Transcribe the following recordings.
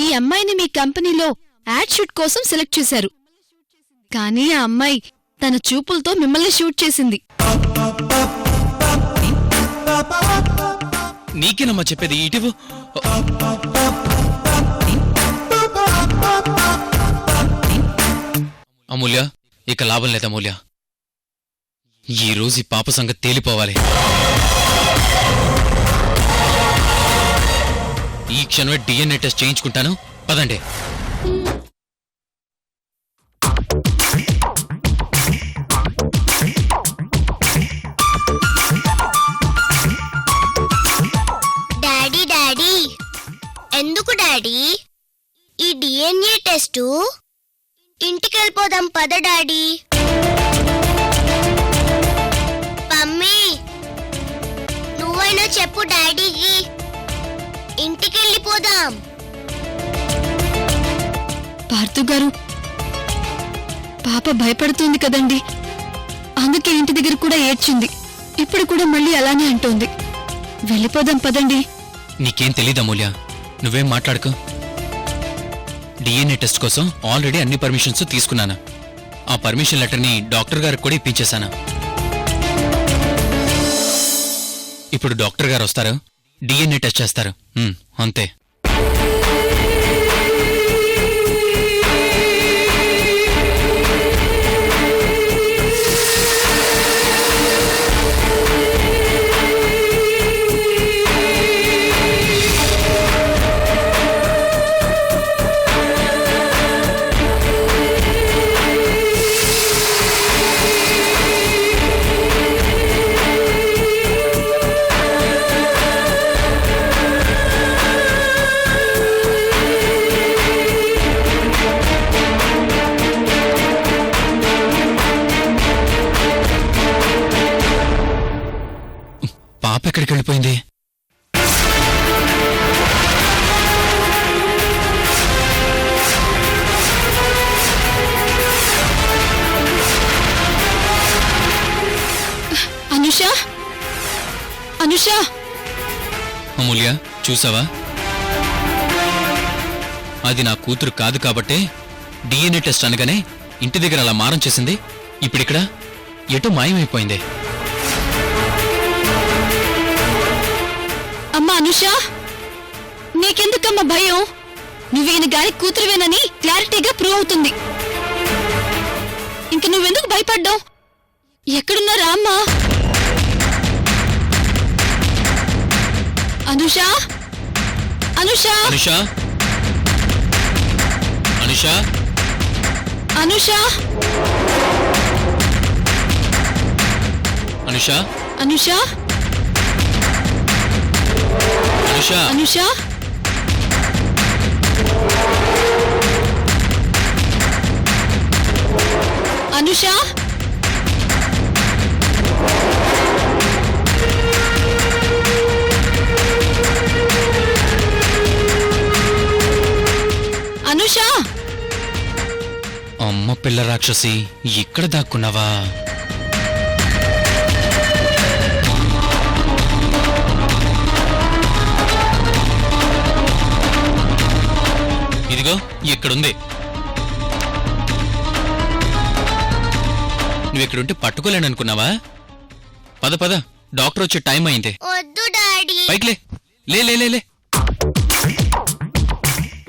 ఈ అమ్మాయిని మీ కంపెనీలో యాడ్ షూట్ కోసం సెలెక్ట్ చేశారు. కానీ ఆ అమ్మాయి తన చూపులతో మిమ్మల్ని షూట్ చేసింది. నీకేనమ్మా చెప్పేది, ఇటివు. అమూల్య, ఇక లాభం లేదు అమూల్య. ఈ రోజు ఈ పాప సంగతి తేలిపోవాలి. ఈ క్షణమే DNA టెస్ట్ చేయించుకుంటాను. పదండి. డాడీ డాడీ, ఎందుకు డాడీ ఈ DNA టెస్టు? ఇంటికెళ్ళిపోదాం పద డాడీ. మమ్మీ, నువ్వైనా చెప్పు డాడీకి, ఇంటికెళ్ళిపోదాం. పార్థు గారు, పాప భయపడుతుంది కదండి, అందుకే ఇంటి దగ్గర కూడా ఏడ్చింది. ఇప్పుడు కూడా మళ్ళీ అలానే అంటోంది. వెళ్ళిపోదాం పదండి. నీకేం తెలీదు అమూల్య, నువ్వేం మాట్లాడుకో. DNA టెస్ట్ కోసం ఆల్రెడీ అన్ని పర్మిషన్స్ తీసుకున్నాను. ఆ పర్మిషన్ లెటర్ని డాక్టర్ గారికి కూడా ఇప్పించేశాను. ఇప్పుడు డాక్టర్ గారు వస్తారు, DNA టెస్ట్ చేస్తారు. అంతే. పాప ఎక్కడికి వెళ్ళిపోయింది? అనుష, అనుష. అమూల్య, చూసావా? అది నా కూతురు కాదు కాబట్టే DNA టెస్ట్ అనగానే ఇంటి దగ్గర అలా మారం చేసింది. ఇప్పుడిక్కడ ఎటు మాయమైపోయింది. అమ్మా అనుష, నీకెందుకమ్మా భయం? నువ్వేన గారి కూతురువేనని క్లారిటీగా ప్రూవ్ అవుతుంది. ఇంక నువ్వెందుకు భయపడ్డావు? ఎక్కడున్నారా అమ్మా? అనుష, అనుష, అనుష, అనుష, అనుష, అనుష, అనుష, అనుష, అనుష. అనుష, అనుష. అమ్మ పిల్ల రాక్షసి, ఇక్కడ దాక్కున్నావా? ఇదిగో ఇక్కడుంది. నువ్వెక్కడుంటే పట్టుకోలేననుకున్నావా? పద పద, డాక్టర్ వచ్చే టైం అయింది. వద్దు డాడీ. పైకి లే. లే లే లే లే.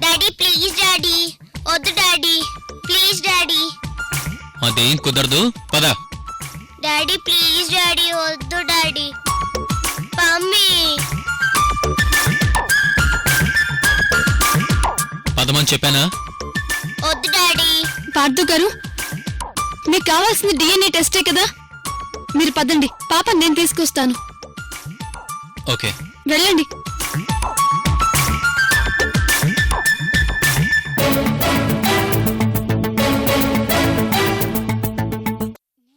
Daddy please daddy. వద్దు డాడీ, ప్లీజ్ డాడీ. అదేం కుదరదు, పద. డాడీ ప్లీజ్ డాడీ, వద్దు డాడీ. మమ్మీ. పదమని చెప్పానా? వద్దు డాడీ. పార్థు గారు, మీకు కావాల్సింది DNA టెస్టే కదా, మీరు పదండి. పాప నేను తీసుకొస్తాను. ఓకే, వెళ్ళండి.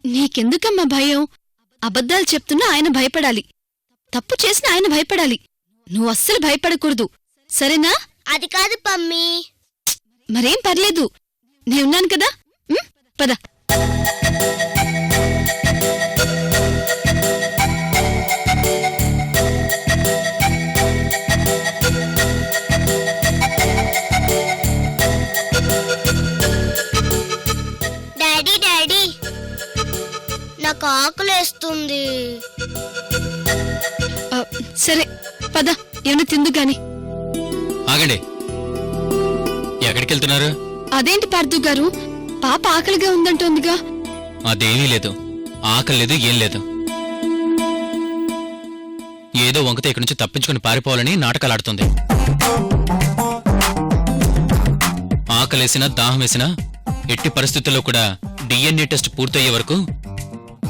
నీకెందుకమ్మా భయం? అబద్ధాలు చెప్తున్నా ఆయన భయపడాలి, తప్పు చేసినా ఆయన భయపడాలి. నువ్వు అస్సలు భయపడకూడదు, సరేనా? అది కాదు పమ్మీ. మరేం పర్లేదు, నేనున్నాను కదా. పద. సరే పద ఏమైనా తిందు గాని. ఆగండి, ఎక్కడికి వెళ్తున్నారు? అదేంటి పార్థు గారు, పాప ఆకలిగా ఉందంటోందిగా. అదేమీ లేదు, ఆకలి లేదు, ఏం లేదు. ఏదో వంకతో ఇక్కడి నుంచి తప్పించుకుని పారిపోవాలని నాటకాలు ఆడుతుంది. ఆకలేసినా దాహం వేసినా ఎట్టి పరిస్థితుల్లో కూడా డిఎన్ఏ టెస్ట్ పూర్తయ్యే వరకు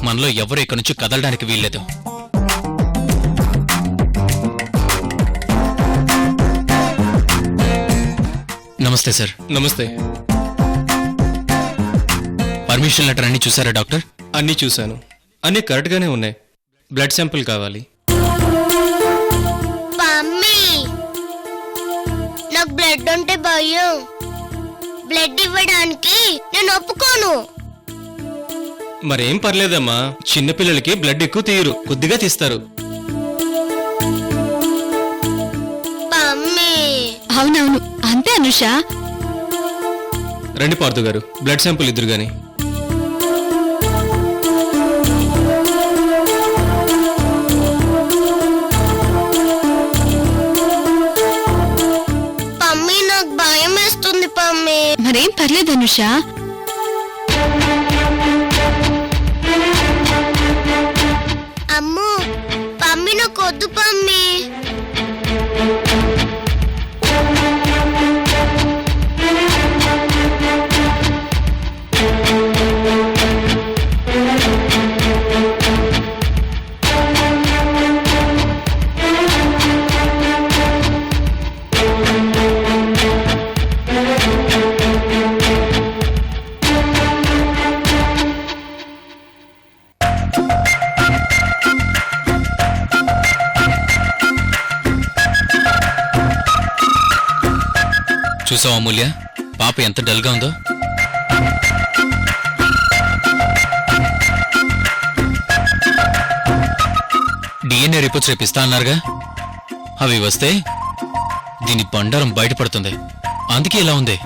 మనలో ఎవరు ఇక్కడి నుంచి కదలడానికి వీల్లేదు. నమస్తే సార్. నమస్తే. పర్మిషన్ లెటర్ అన్ని చూసారా డాక్టర్? అన్నీ చూశాను, అన్నీ కరెక్ట్గానే ఉన్నాయి. బ్లడ్ శాంపిల్ కావాలి. మమ్మీ నాకు బ్లడ్ అంటే భయం. బ్లడ్ ఇవ్వడానికి నేను ఒప్పుకోను. మరేం పర్లేదమ్మా, చిన్నపిల్లలకి బ్లడ్ ఎక్కువ తీయరు, కొద్దిగా తీస్తారు. మమ్మీ అవునవును అంతే అనుష. రండి పార్థు గారు, బ్లడ్ శాంపిల్ ఇద్దరు గాని. మమ్మీ నాకు భయం వేస్తుంది మమ్మీ. మరేం పర్లేదు అనుష. అమ్మో మమ్మీ నాకు వద్దు మమ్మీ. చూసావా అమూల్య, పాప ఎంత డల్గా ఉందో. డిఎన్ఏ రిపోర్ట్స్ రేపు ఇస్తా అన్నారుగా, అవి వస్తే దీని బండారం బయటపడుతుంది. అందుకే ఇలా ఉంది.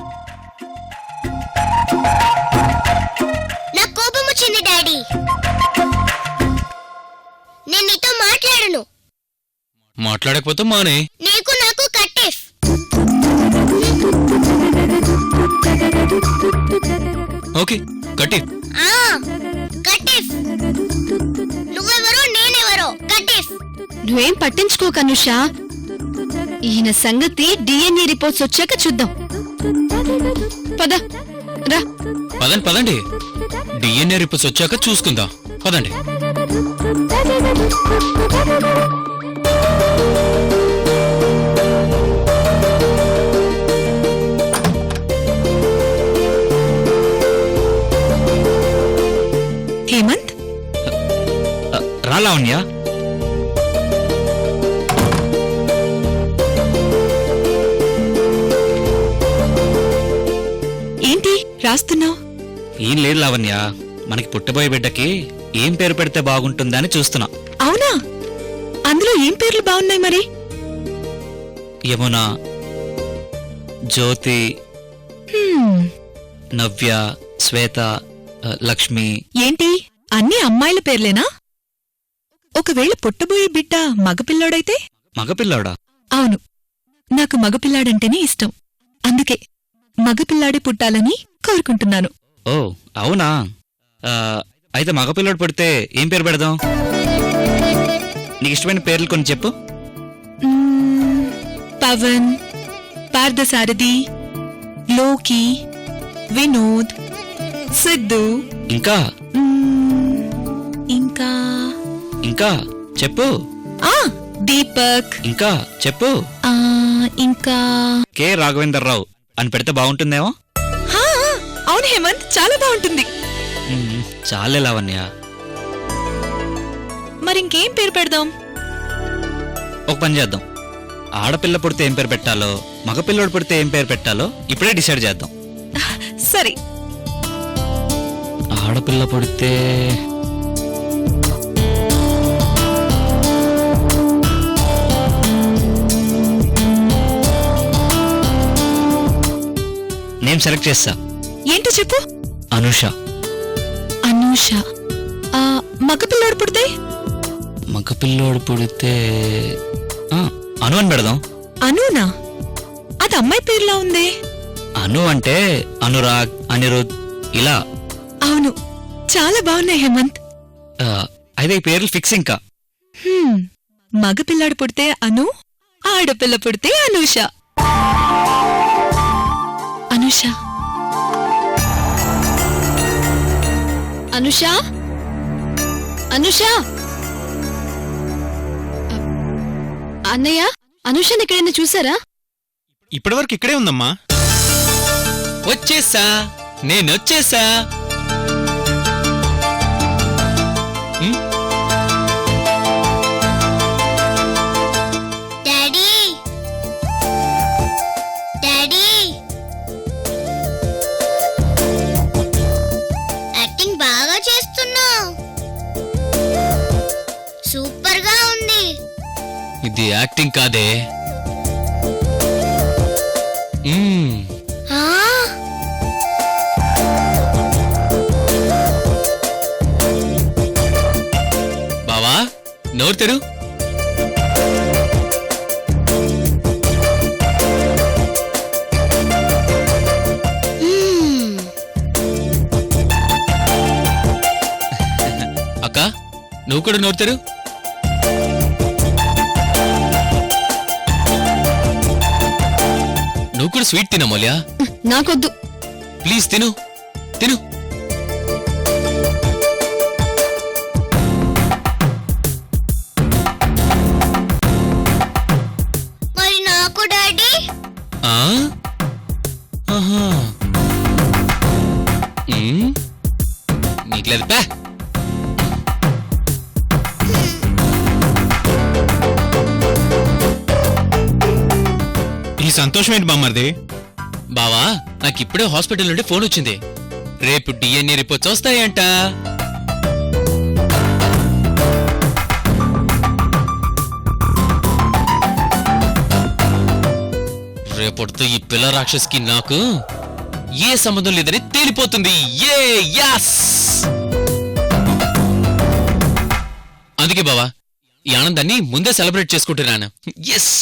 నాకు కోపం వచ్చింది డాడీ. నేను నీతో మాట్లాడను. మాట్లాడకపోతే మానే. నీకు నాకు కట్టేఫ్. ఓకే కట్టి. కట్టేఫ్. నువ్వెవరో నేనెవరో కట్టేఫ్. నువ్వేం పట్టించుకోక అనుష. ఈయన సంగతి డిఎన్ఏ రిపోర్ట్స్ వచ్చాక చూద్దాం. పద రా. పదండి పదండి, డిఎన్ఏ రిపోర్ట్స్ వచ్చాక చూసుకుందాం. పదండి. హేమంత్, రా లావణ్య. ఏంటి రాస్తున్నావు? ఏం లేదు లావణ్య, మనకి పుట్టబోయే బిడ్డకి ఏం పేరు పెడితే బాగుంటుందని చూస్తున్నా. అవునా, అందులో ఏం పేర్లు బాగున్నాయి మరి? యమున, జ్యోతి, హ్మ్, నవ్య, శ్వేత, లక్ష్మి. ఏంటి అన్ని అమ్మాయిల పేర్లేనా? ఒకవేళ పుట్టబోయే బిడ్డ మగపిల్లాడైతే? మగపిల్లాడా? అవును, నాకు మగపిల్లాడంటేనే ఇష్టం. అందుకే మగపిల్లాడే పుట్టాలని కోరుకుంటున్నాను. ఓ అవునా, అయితే మగపిల్లాడు పుడితే ఏం పేరు పెడదాం? నీకు ఇష్టమైన పేర్లు కొన్ని చెప్పు. మ్మ్, పవన్, పార్థసారథి, లోకి, వినోద్, సిద్ధు. ఇంకా ఇంకా ఇంకా చెప్పు. దీపక్. ఇంకా చెప్పు. ఇంకా కె రాఘవేంద్రరావు అని పెడితే బాగుంటుందేమో. హా, అవును హేమంత్, చాలా బాగుంటుంది. చాలే లావణ్య, మరింకేం పేరు పెడదాం? ఒక పని చేద్దాం. ఆడపిల్ల పుడితే ఏం పేరు పెట్టాలో, మగపిల్లోడు పుడితే ఏం పేరు పెట్టాలో ఇప్పుడే డిసైడ్ చేద్దాం. సరే. ఆడపిల్ల పుడితే నేమ్ సెలెక్ట్ చేస్తా. ఏంటో చెప్పు. అనుష. అనూష. మగపిల్లాడు పుడితే? మగపిల్లోడు పుడితే అను అని పెడదాం. అనూనా? అది అమ్మాయి పేరులా ఉందే. అను అంటే అనురాగ్, అనిరుద్ ఇలా. అవును, చాలా బాగున్నాయి హేమంత్. అయితే ఈ పేర్లు ఫిక్స్ ఇంకా. మగపిల్లాడు పుడితే అను, ఆడపిల్ల పుడితే అనూష. అనుష అనుష అనుష అన్నయ్య, అనుషని ఎక్కడైనా చూసారా? ఇప్పటివరకు ఇక్కడే ఉందమ్మా. వచ్చేసా, నేనొచ్చేసా. డాడీ డాడీ, యాక్టింగ్ బాగా చేస్తున్నావు. సూపర్ గా ఉంది. ఇది యాక్టింగ్ కాదే. ఆ, బావా, నోరు తెరు. మ్మ్. అక్క, నువ్వు కూడా నోరు తెరు. నువ్వు కూడా స్వీట్ తిన మౌల్య. నాకొద్దు. ప్లీజ్ తిను, తిను. మరి నాకు డాడీ? ఆ? ఆహా. నీకులేదు పా. ఈ సంతోషం ఏంటి బామ్మర్ది? బావా, నాకిప్పుడే హాస్పిటల్ నుండి ఫోన్ వచ్చింది. రేపు డిఎన్ఏ రిపోర్ట్స్ వస్తాయంట. రేపటితో ఈ పిల్ల రాక్షస్కి నాకు ఏ సంబంధం లేదని తేలిపోతుంది. ఏ యాస్! అందుకే బావా, ఈ ఆనందాన్ని ముందే సెలబ్రేట్ చేసుకుంటున్నాను. ఎస్!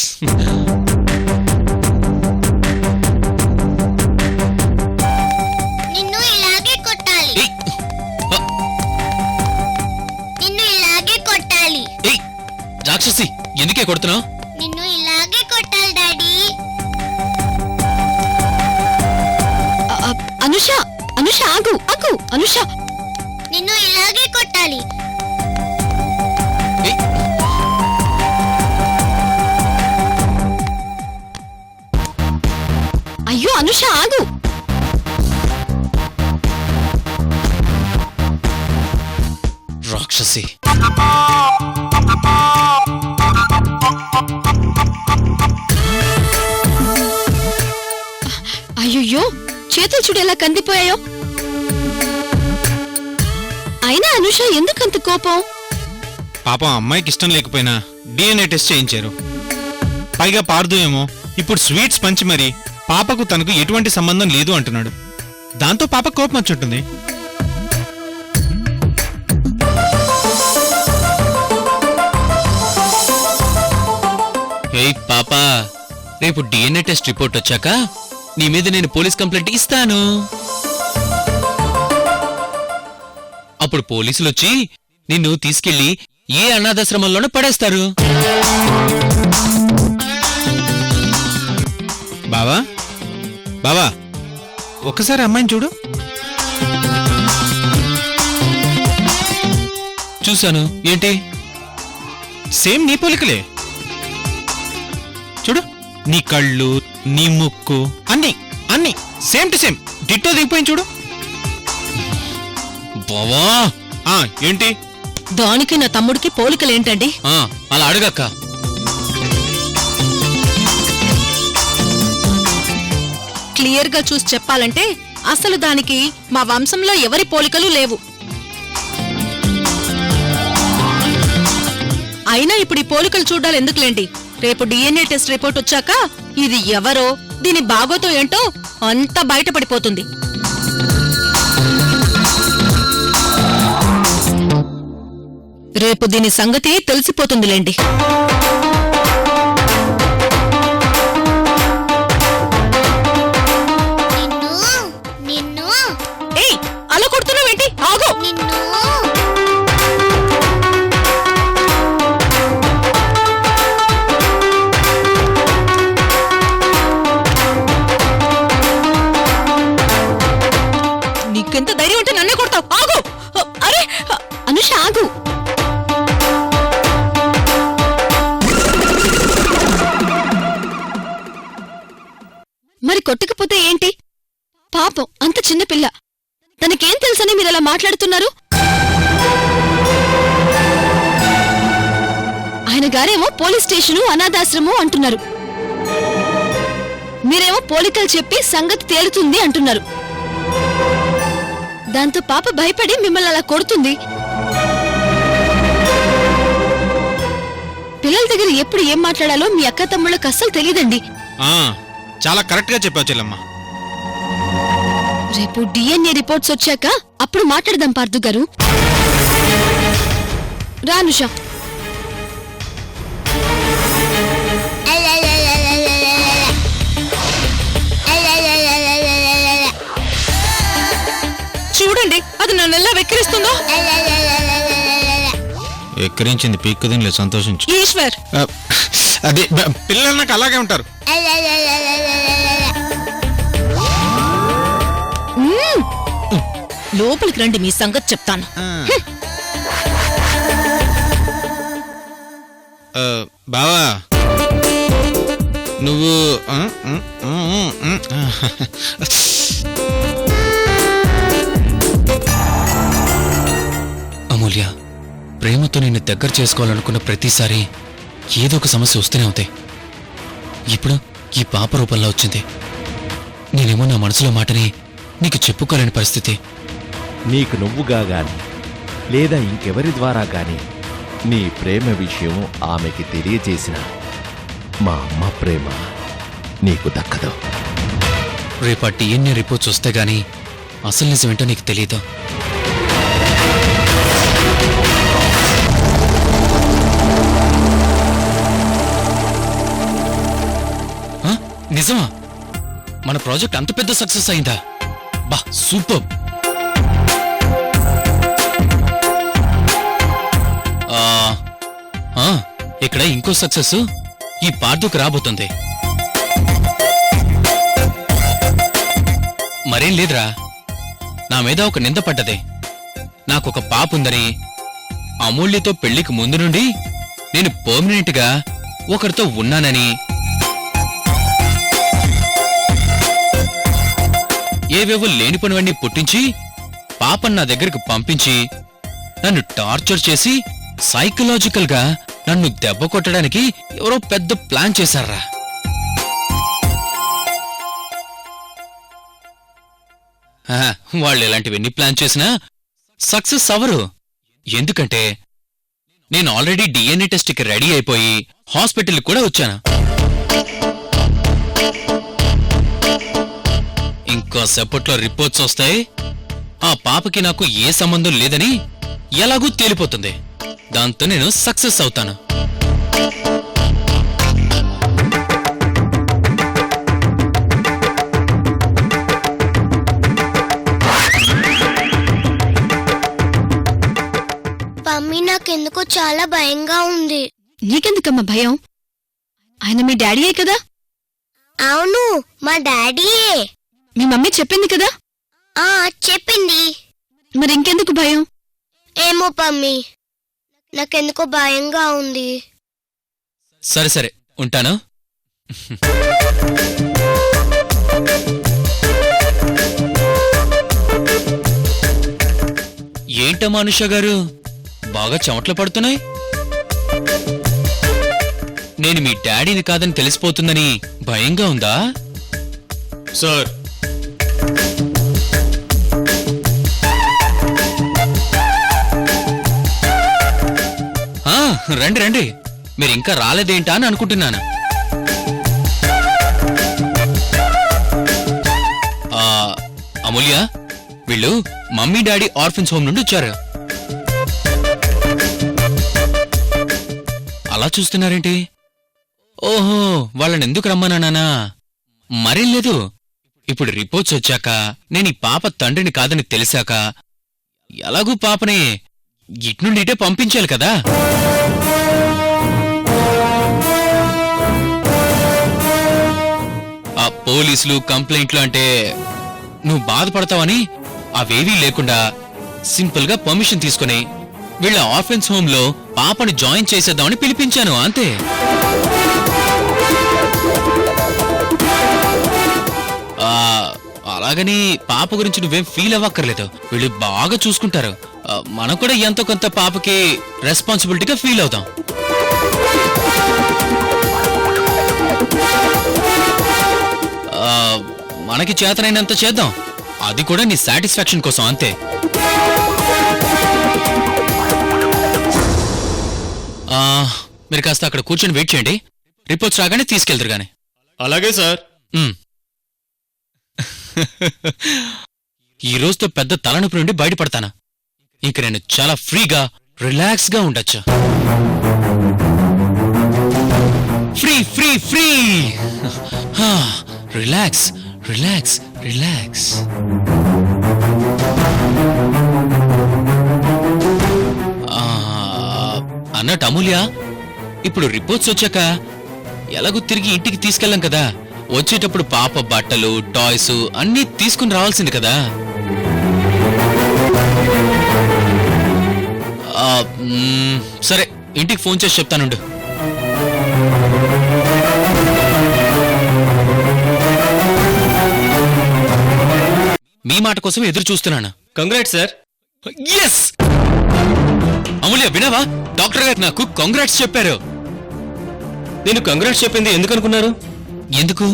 నిన్ను ఇలాగే కొట్టాలి. ఏయ్! ఆ! నిన్ను ఇలాగే కొట్టాలి. ఏయ్! రాక్షసి, ఎందుకే కొడుతున్నావు? నిన్ను ఇలాగే కొట్టాలి డాడీ. అనుష అనుష ఆగు ఆగు. అనుష, నిన్ను ఇలాగే కొట్టాలి. ఏయ్! అయ్యో అనుష ఆగు. రాక్షసి, అయ్యో, చేతులు చూడు ఎలా కందిపోయాయో. అయినా అనుష ఎందుకంత కోపం? పాపం అమ్మాయికి ఇష్టం లేకపోయినా డిఎన్ఏ టెస్ట్ చేయించారు. పైగా పార్దు ఏమో ఇప్పుడు స్వీట్స్ పంచి మరి పాపకు తనకు ఎటువంటి సంబంధం లేదు అంటున్నాడు. దాంతో పాప కోపం వచ్చుంటుంది. ఏయ్ పాపా, రేపు డిఎన్ఏ టెస్ట్ రిపోర్ట్ వచ్చాక నీ మీద నేను పోలీస్ కంప్లైంట్ ఇస్తాను. అప్పుడు పోలీసులు వచ్చి నిన్ను తీసుకెళ్లి ఏ అనాథాశ్రమంలోనూ పడేస్తారు. బావా బావా, ఒకసారి అమ్మాయిని చూడు. చూశాను. ఏంటి? సేమ్ నీ పోలికలే. చూడు, నీ కళ్ళు, నీ ముక్కు అన్ని అన్ని సేమ్ టు సేమ్ డిట్టో దిగిపోయింది చూడు. బావా, ఏంటి? దానికి నా తమ్ముడికి పోలికలేంటండి? అలా అడుగక్క. క్లియర్ గా చూసి చెప్పాలంటే అసలు దానికి మా వంశంలో ఎవరి పోలికలు లేవు. అయినా ఇప్పుడు ఈ పోలికలు చూడాలి ఎందుకులేండి. రేపు డిఎన్ఏ టెస్ట్ రిపోర్ట్ వచ్చాక ఇది ఎవరో, దీని బాగోతో ఏంటో అంతా బయటపడిపోతుంది. రేపు దీని సంగతి తెలిసిపోతుందిలేండి. నీకెంత ధైర్యం ఉంటే నన్నే కొడతావు? ఆగు! అరే అనుష ఆగు. మరి కొట్టకపోతే ఏంటి? పాపం అంత చిన్న పిల్ల, తనకేం తెలుసని మీరు అలా మాట్లాడుతున్నారు? ఆయన గారేమో పోలీస్ స్టేషను అనాథాశ్రమం అంటున్నారు, మీరేమో పోలికలు చెప్పి సంగతి తేలుతుంది అంటున్నారు. దాంతో పాప భయపడి మిమ్మల్ని అలా కొడుతుంది. పిల్లల దగ్గర ఎప్పుడు ఏం మాట్లాడాలో మీ అక్క తమ్ముళ్ళకి అస్సలు తెలియదండి. చాలా కరెక్ట్ గా చెప్పావు చెల్లమ్మ. రేపు డిఎన్ఏ రిపోర్ట్స్ వచ్చాక అప్పుడు మాట్లాడదాం పార్థు గారు. రా అనుష. చూడండి, అది నన్ను ఎలా వెక్కిరిస్తుందో. ఎక్కరించింది పీక్కు తినలేదు, సంతోషించు. ఈశ్వర్, అదే పిల్లలు నాకు అలాగే ఉంటారు. లోపలికి రండి, మీ సంగతి చెప్తాను. బావా నువ్వు అమూల్య, ప్రేమతో నిన్ను దగ్గర చేసుకోవాలనుకున్న ప్రతిసారి ఏదో ఒక సమస్య వస్తూనే అవుతాయి. ఇప్పుడు ఈ పాప రూపంలో వచ్చింది. నేనేమో నా మనసులో మాటని నీకు చెప్పుకోలేని పరిస్థితి. నీకు నువ్వుగా గాని లేదా ఇంకెవరి ద్వారా గాని నీ ప్రేమ విషయం ఆమెకి తెలియజేసిన మా అమ్మ ప్రేమ నీకు దక్కదు. రేపా డిఎన్ఏ రిపోర్ట్స్ వస్తే గానీ అసలు నిజమేంటో నీకు తెలీదు. ఆ? నిజమా? మన ప్రాజెక్ట్ అంత పెద్ద సక్సెస్ అయిందా? బా సూపర్. ఇక్కడ ఇంకో సక్సెస్ ఈ పార్థుకు రాబోతుంది. మరేం లేదురా, నా మీద ఒక నింద పడ్డదే. నాకొక పాపుందని, అమూల్యతో పెళ్లికి ముందు నుండి నేను పర్మనెంట్ గా ఒకరితో ఉన్నానని, ఏవేవో లేని పనివన్నీ పుట్టించి పాపను నా దగ్గరకు పంపించి నన్ను టార్చర్ చేసి సైకలాజికల్ గా నన్ను దెబ్బ కొట్టడానికి ఎవరో పెద్ద ప్లాన్ చేశారా. వాళ్ళు ఎలాంటివన్నీ ప్లాన్ చేసినా సక్సెస్ అవ్వరు. ఎందుకంటే నేను ఆల్రెడీ డిఎన్ఏ టెస్ట్కి రెడీ అయిపోయి హాస్పిటల్కి కూడా వచ్చాను. ఇంకా సేపట్లో రిపోర్ట్స్ వస్తాయి. ఆ పాపకి నాకు ఏ సంబంధం లేదని ఎలాగూ తేలిపోతుంది. దాంతో నేను సక్సెస్ అవుతాను. మమ్మీ, నాకెందుకో చాలా భయంగా ఉంది. నీకెందుకమ్మా భయం? ఆయన మీ డాడీయే కదా. అవును, మా డాడీయే. మీ మమ్మీ చెప్పింది కదా. చెప్పింది. మరి ఇంకెందుకు భయం? ఏమో పమ్మీ, నాకెందుకో భయంగా ఉంది. సరే సరే, ఉంటాను. ఏంటమ్మా అనుష గారు, బాగా చెమట్లు పడుతున్నాయి. నేను మీ డాడీని కాదని తెలిసిపోతుందని భయంగా ఉందా? సార్, రండి రండి, మీరింకా రాలేదేంటా అని అనుకుంటున్నాను. అమూల్య, వీళ్ళు మమ్మీ డాడీ ఆర్ఫన్స్ హోమ్ నుండి వచ్చారు. అలా చూస్తున్నారేంటి? ఓహో, వాళ్ళని ఎందుకు రమ్మన్నానా? మరేం లేదు. ఇప్పుడు రిపోర్ట్స్ వచ్చాక, నేను ఈ పాప తండ్రిని కాదని తెలిసాక ఎలాగూ పాపని ఇట్నుండి ఇటే పంపించాలి కదా. ఆ పోలీసులు కంప్లైంట్లు అంటే నువ్వు బాధపడతావని అవేవీ లేకుండా సింపుల్ గా పర్మిషన్ తీసుకుని వీళ్ళ ఆర్ఫెన్స్ హోమ్ లో పాపని జాయిన్ చేసేద్దామని పిలిపించాను అంతే. అలాగని పాప గురించి నువ్వేం ఫీల్ అవ్వక్కర్లేదు, వీళ్ళు బాగా చూసుకుంటారు. మనం కూడా ఎంతో కొంత పాపకి రెస్పాన్సిబిలిటీగా ఫీల్ అవుతాం. మనకి చేతనైనంత చేద్దాం, అది కూడా నీ సాటిస్ఫాక్షన్ కోసం అంతే. మీరు కాస్త అక్కడ కూర్చొని వెయిట్ చేయండి, రిపోర్ట్స్ రాగానే తీసుకెళ్తారు గాని. అలాగే సార్. ఈ రోజుతో పెద్ద తలనొప్పి నుండి బయటపడతాను. ఇంక నేను చాలా ఫ్రీగా రిలాక్స్ గా ఉండొచ్చు. Free free free. Relax relax relax. అన్నట్టు అమూల్య, ఇప్పుడు రిపోర్ట్స్ వచ్చాక ఎలాగూ తిరిగి ఇంటికి తీసుకెళ్ళాం కదా, వచ్చేటప్పుడు పాప బట్టలు టాయ్స్ అన్నీ తీసుకుని రావాల్సింది కదా. సరే, ఇంటికి ఫోన్ చేసి చెప్తానుండు. మీ మాట కోసం ఎదురు చూస్తున్నాను. Congrats sir. ఎస్! అమూల్య వినవా, డాక్టర్ గారు నాకు కంగ్రాట్స్ చెప్పారు. నేను కంగ్రాట్స్ చెప్పింది ఎందుకు అనుకున్నారు? ఎందుకు?